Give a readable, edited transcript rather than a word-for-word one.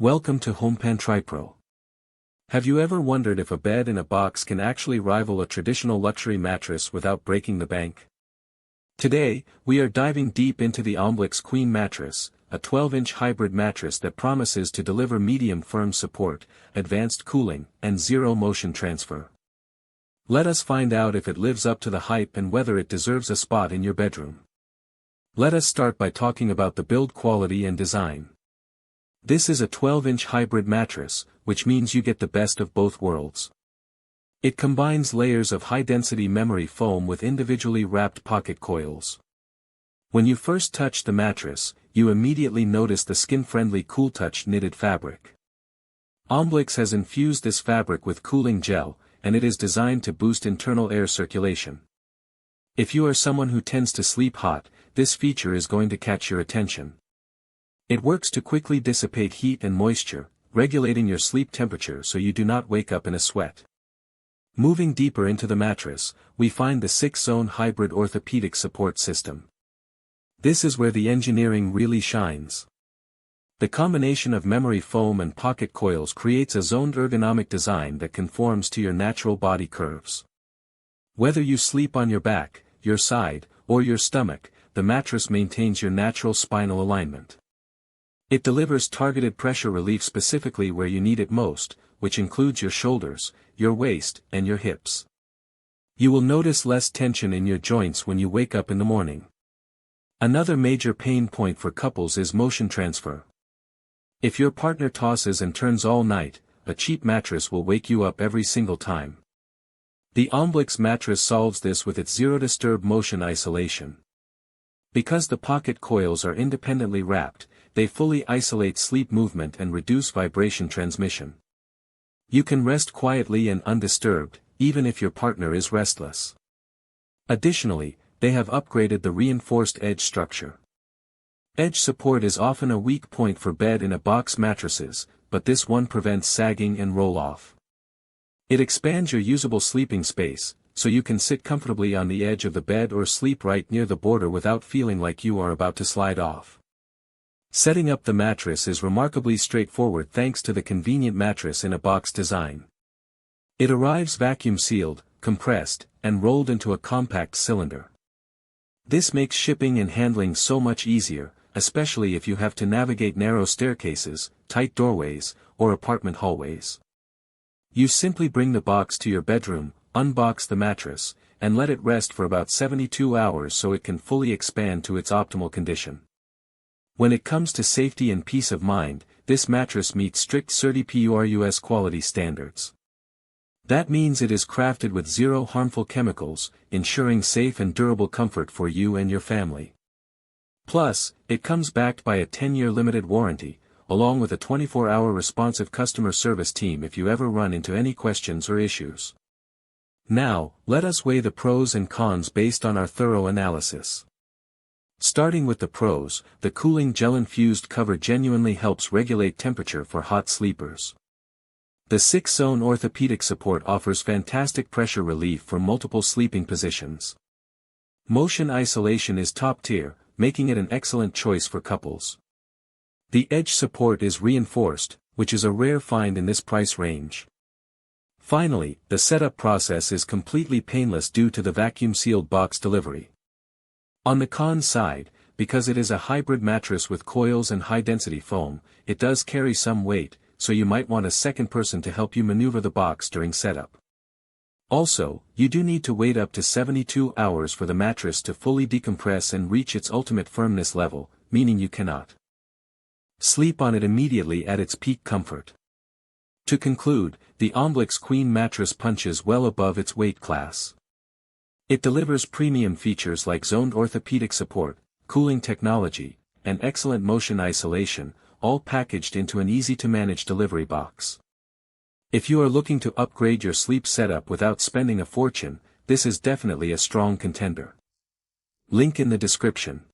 Welcome to HomePan. Have you ever wondered if a bed in a box can actually rival a traditional luxury mattress without breaking the bank? Today, we are diving deep into the Omblix Queen Mattress, a 12-inch hybrid mattress that promises to deliver medium firm support, advanced cooling, and zero motion transfer. Let us find out if it lives up to the hype and whether it deserves a spot in your bedroom. Let us start by talking about the build quality and design. This is a 12-inch hybrid mattress, which means you get the best of both worlds. It combines layers of high-density memory foam with individually wrapped pocket coils. When you first touch the mattress, you immediately notice the skin-friendly cool-touch knitted fabric. Omblix has infused this fabric with cooling gel, and it is designed to boost internal air circulation. If you are someone who tends to sleep hot, this feature is going to catch your attention. It works to quickly dissipate heat and moisture, regulating your sleep temperature so you do not wake up in a sweat. Moving deeper into the mattress, we find the 6-zone hybrid orthopedic support system. This is where the engineering really shines. The combination of memory foam and pocket coils creates a zoned ergonomic design that conforms to your natural body curves. Whether you sleep on your back, your side, or your stomach, the mattress maintains your natural spinal alignment. It delivers targeted pressure relief specifically where you need it most, which includes your shoulders, your waist, and your hips. You will notice less tension in your joints when you wake up in the morning. Another major pain point for couples is motion transfer. If your partner tosses and turns all night, a cheap mattress will wake you up every single time. The Omblix mattress solves this with its zero-disturb motion isolation. Because the pocket coils are independently wrapped, they fully isolate sleep movement and reduce vibration transmission. You can rest quietly and undisturbed, even if your partner is restless. Additionally, they have upgraded the reinforced edge structure. Edge support is often a weak point for bed-in-a-box mattresses, but this one prevents sagging and roll-off. It expands your usable sleeping space, so you can sit comfortably on the edge of the bed or sleep right near the border without feeling like you are about to slide off. Setting up the mattress is remarkably straightforward thanks to the convenient mattress-in-a-box design. It arrives vacuum-sealed, compressed, and rolled into a compact cylinder. This makes shipping and handling so much easier, especially if you have to navigate narrow staircases, tight doorways, or apartment hallways. You simply bring the box to your bedroom, unbox the mattress, and let it rest for about 72 hours so it can fully expand to its optimal condition. When it comes to safety and peace of mind, this mattress meets strict CertiPUR-US quality standards. That means it is crafted with zero harmful chemicals, ensuring safe and durable comfort for you and your family. Plus, it comes backed by a 10-year limited warranty, along with a 24-hour responsive customer service team if you ever run into any questions or issues. Now, let us weigh the pros and cons based on our thorough analysis. Starting with the pros, the cooling gel-infused cover genuinely helps regulate temperature for hot sleepers. The 6-zone orthopedic support offers fantastic pressure relief for multiple sleeping positions. Motion isolation is top tier, making it an excellent choice for couples. The edge support is reinforced, which is a rare find in this price range. Finally, the setup process is completely painless due to the vacuum-sealed box delivery. On the con side, because it is a hybrid mattress with coils and high-density foam, it does carry some weight, so you might want a second person to help you maneuver the box during setup. Also, you do need to wait up to 72 hours for the mattress to fully decompress and reach its ultimate firmness level, meaning you cannot sleep on it immediately at its peak comfort. To conclude, the Omblix Queen mattress punches well above its weight class. It delivers premium features like zoned orthopedic support, cooling technology, and excellent motion isolation, all packaged into an easy-to-manage delivery box. If you are looking to upgrade your sleep setup without spending a fortune, this is definitely a strong contender. Link in the description.